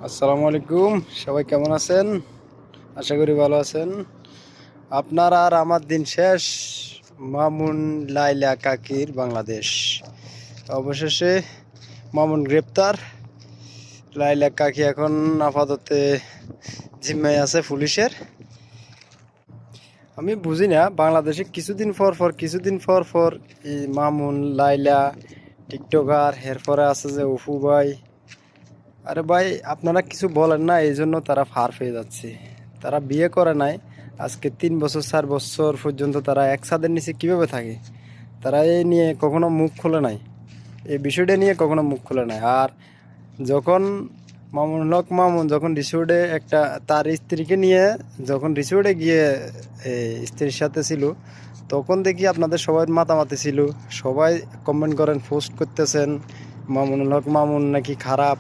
আসসালামু আলাইকুম। সবাই কেমন আছেন? আশা করি ভালো আছেন। আপনার আর আমার দিন শেষ। মামুন লাইলা কাকির বাংলাদেশ। অবশেষে মামুন গ্রেপ্তার। লাইলা কাকি এখন আপাতত জিম্মায় আছে পুলিশের। আমি বুঝি না, বাংলাদেশে কিছুদিন পর এই মামুন লাইলা টিকটকার এরপরে আছে যে অপু ভাই। আরে ভাই, আপনারা কিছু বলেন না, এই জন্য তারা ফার পেয়ে যাচ্ছে। তারা বিয়ে করে নাই, আজকে 3 বছর 4 বছর পর্যন্ত তারা এক ছাদের নিচে কিভাবে থাকে? তারা এই নিয়ে কখনো মুখ খোলে নাই, এই বিষয়টা নিয়ে কখনো মুখ খোলে নাই। আর যখন মামুন যখন রিসোর্টে একটা তার স্ত্রীকে নিয়ে যখন রিসোর্টে গিয়ে স্ত্রীর সাথে ছিল, তখন দেখি আপনাদের সবাই মাতামাতি ছিল। সবাই কমেন্ট করেন, পোস্ট করতেছেন মামুন নাকি খারাপ,